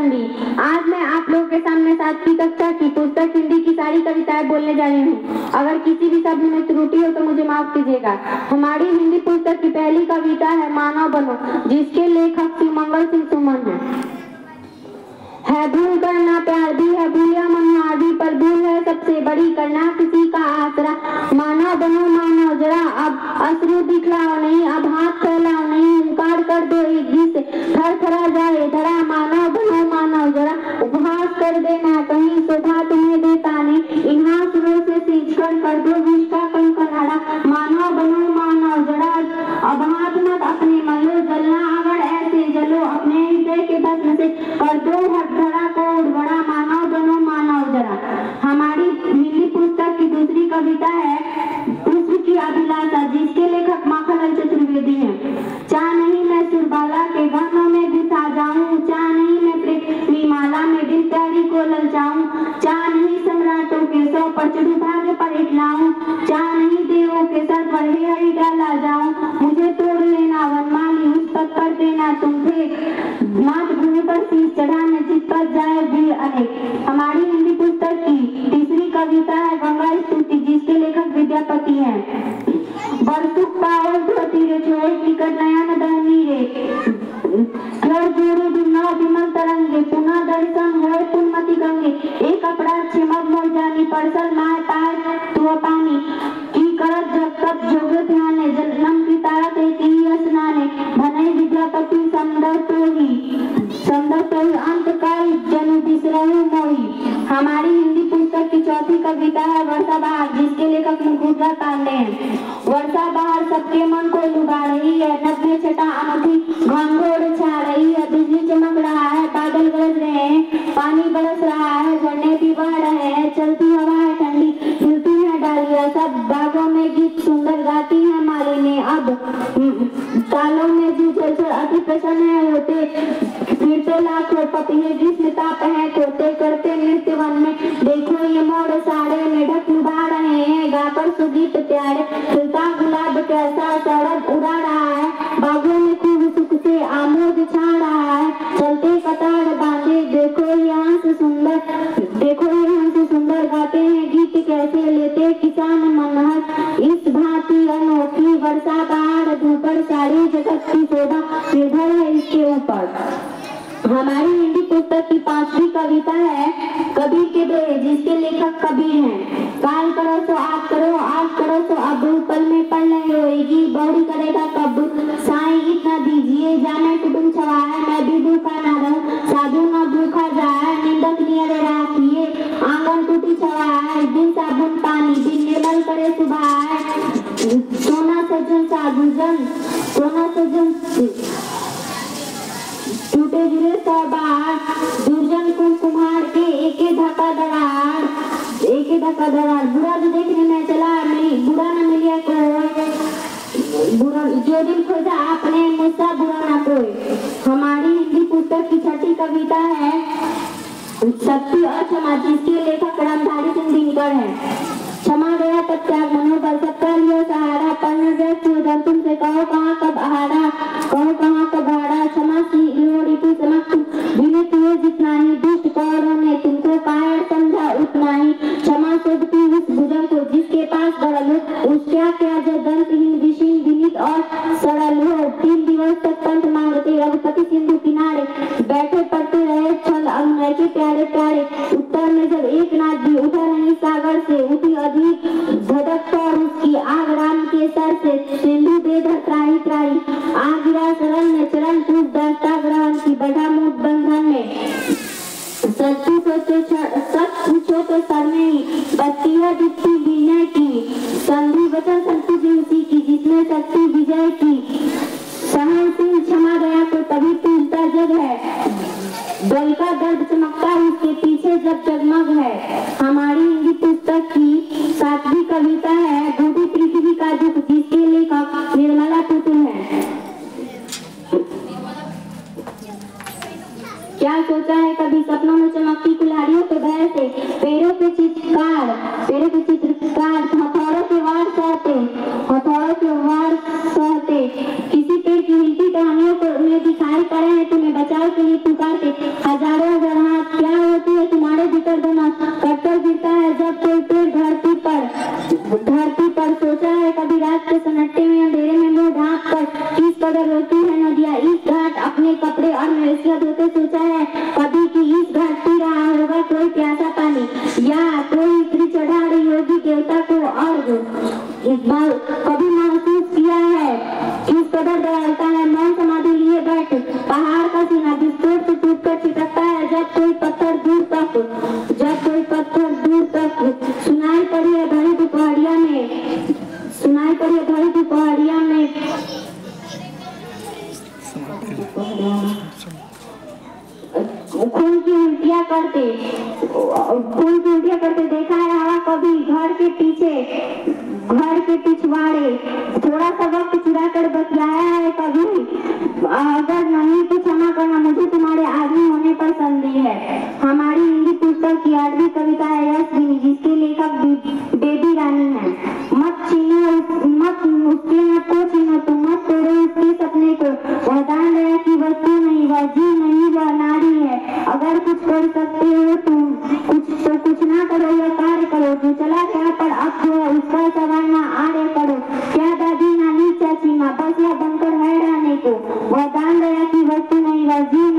तन्वी। आज मैं आप लोगों के सामने 7वीं कक्षा की पुस्तक हिंदी की सारी कविताएं बोलने जा रही हूँ। अगर किसी भी शब्द में त्रुटि हो तो मुझे माफ कीजिएगा। हमारी हिंदी पुस्तक की पहली कविता है मानव बनो, जिसके लेखक शिवमंगल सिंह सुमन है भूल करना प्यार भी है भूलिया मनोहार भी, पर भूल है सबसे बड़ी करना किसी का आसरा। मानव बनो मानव जरा, अब अश्रु दिखलाओ नहीं, अब हाथ फैलाओ नहीं, इनकार कर दो एक जिससे थर थरा जाए धरा। मानव बनो मानव जरा, उपहास कर देना कहीं शोभा तुम्हें देता नहीं, इन हाथों से सींच कर दो विष का कंकनाड़ा। मानव बनो मानव जरा, अब हाथ मत अपने मलो, जलना अगर ऐसे जलो अपने हृदय के भस्म से कर दो हथकड़ा को उड़वड़ा। मानव बनो मानव जरा। हमारी हिंदी पुस्तक की दूसरी कविता है पुष्प की अभिलाषा, जिसके लेखक माखनलाल चतुर्वेदी हैं। चाह नहीं मैं सुरबाला के गहनों में घुसा जाऊं, चाह नहीं मैं प्रेमी माला में दिल प्यारी को ललचाऊं, चाह नहीं सम्राटों के सौ पर चढ़ू भाग्य पर इटलाऊं, चाह नहीं देवों के सर पर हे हरि डाला जाऊं। मुझे तोड़ लेना वनमाली उस तक कर देना तुम्हें, मातृभूमि पर शीश चढ़ाने जिस पर जाए भी अनेक। हमारी हिंदी पुस्तक की तीसरी कविता है गंगा स्तुति, जिसके लेखक विद्यापति हैं। बरसुख पावल धोती रे छोड़ टिकट नयन दहनी रे, घर जोड़े बिना विमल तरंगे, पुनः दर्शन होए पुनमति गंगे। एक अपराध छिमक मोर जानी, परसल माय पाए तू पानी, की करत जब तब जोग ध्याने, जन्म की तारत एक ही स्नाने। भनई विद्यापति संदर तो ही अंतकाल जनु बिसरहु मोही। हमारी हिंदी पुस्तक की चौथी कविता है वर्षा बहार, जिसके लेखक मुकुंदा पांडे हैं। वर्षा बहार सबके मन को लुभा रही है, नब्बे छटा अनूठी घनघोर छा रही है। बिजली चमक रहा है, बादल गरज रहे हैं, पानी बरस रहा है, झरने भी बह रहे हैं, चलती हवा है ठंडी, हिलती है डालियां, सब बागों में गीत सुंदर गाती है मालिनी। अब तालों में जो जलचर अति प्रसन्न है होते, फिरते लाखों पपिये जिसमें ताप है कोते, करते नृत्य वन में देखो ये मोर साड़े में ढक लुभा रहे हैं, गाकर सुगीत प्यारे। खिलता गुलाब कैसा सड़क उड़ा रहा है, बागों में खूब सुख से आमोद छा रहा है। चलते कतार बांधे देखो यहाँ से सुंदर गाते हैं गीत कैसे लेते किसान मनहर। इस भांति अनोखी वर्षा बहार धूपर सारी जगत की शोभा निर्भर है इसके ऊपर। हमारी हिंदी पुस्तक की पांचवी कविता है कबीर के दोहे, जिसके लेखक कबीर हैं। काल करो तो आग करो, आग करो तो अब, पल में पल नहीं होएगी बहुरी करेगा कब। साईं इतना दीजिए जाने कुटुम छवा है, मैं भी भूखा ना रहूं साधु न भूखा जाए। निंदक नियरे राखिए आंगन टूटी छवा है, दिन साबुन पानी दिन निर्मल करे सुबह है। सोना सजन साधु जन सोना सजन टूटे गिरे सबार, दुर्जन को कुम्हार के एके धक्का दरार। बुरा जो देखने में चला नहीं, बुरा न मिलिया कोई, बुरा जो दिल खोजा आपने मुझसा बुरा न कोई। हमारी हिंदी पुस्तक की छठी कविता है शक्ति और क्षमा, जिसके लेखक रामधारी सिंह दिनकर है। क्षमा गया तब त्याग मनोबल सबका लिया सहारा, पढ़ने व्यस्त उधर तुमसे कहो कहाँ कब आहारा, कहो कहाँ कब आहारा। क्षमा सी लोड़ी तू समझ विनित हुए जितना ही, दुष्ट कौरों ने तुमको कायर समझा उतना ही। क्षमा सोचती उस भुजंग को जिसके पास बड़ल हो, उसका क्या जो दंतहीन विशीन विनीत और सरल हो। 3 दिवस तक पंथ मांगते रघुपति सिंधु किनारे, बैठे पढ़ते रहे छल अनुनय के प्यारे प्यारे। उत्तर में जब एक नाथ भी उठा नहीं सागर से, उठी अधिक धड़क और उसकी आग राम के सर से। सिंधु बेधर त्राही त्राही आ गिरा शरण में, चरण टूट दास्ता ग्रहण की बढ़ा मूठ बंधन में। सच पूछो तो सर में ही बत्ती है दिखती विनय की, संधि वचन संतुति उसी की जिसने शक्ति विजय की। सहनशील क्षमा गया को तभी टूटता जग है, बल का दर्द चमकता उसके पीछे जब जगमग है। हमारी हिंदी पुस्तक की 7वीं कविता है बूढ़ी पृथ्वी का दुख, जिसके लेखक निर्मला टुटू है। क्या सोचा है कभी सपनों में चमकती कुल्हाड़ियों के भय से, पैरों पे चित्रकार हथौड़ों के वार सहते, किसी पेड़ की हिलती टहनियों को में दिखाई पड़े हैं तुम्हें बचाव के लिए पुकारते। हजारों जब कोई पेड़ धरती पर सोचा है कभी रात के सन्नाटे में अंधेरे में मुंह ढांक कर किस कदर रोती है नदियाँ इस घाट अपने कपड़े और मवेशियाँ धोते सोचा है कभी कि इस घाट पी रहा होगा कोई प्यासा पानी या कोई स्त्री चढ़ा रही होगी देवता को अर्घ कभी महसूस किया है किस कदर दयालुता है मौन समाधि लिए बैठ पहाड़ का सीना विस्फोट से टूटकर छिटकता है जब कोई पत्थर दूर तक सुनाई पड़ी है घड़ी दोपहरिया में खून की उल्टियां करते देखा है हवा कभी घर के पिछवाड़े थोड़ा सा वक्त चुरा कर बतियाया है कभी अगर नहीं तो क्षमा करना मुझे तुम्हारे आदमी होने पर संदेह है। हमारी हिंदी पुस्तक की 8वीं कविता है यशविनी जिसके लेखक बेबी रानी है। मत उसके मत को छीनो तुम मत तोड़ो उसके सपने को वह दान दया की वस्तु नहीं वह जीव नहीं वह नारी है। अगर कुछ कर सकते हो तुम कुछ ना करो या कार्य करो जो चला गया पर अब जो है उसका संवारना आर्य करो क्या दादी नानी चाची माँ बस यह बनकर है रहने को वह दान दया की वस्तु नहीं वह जीव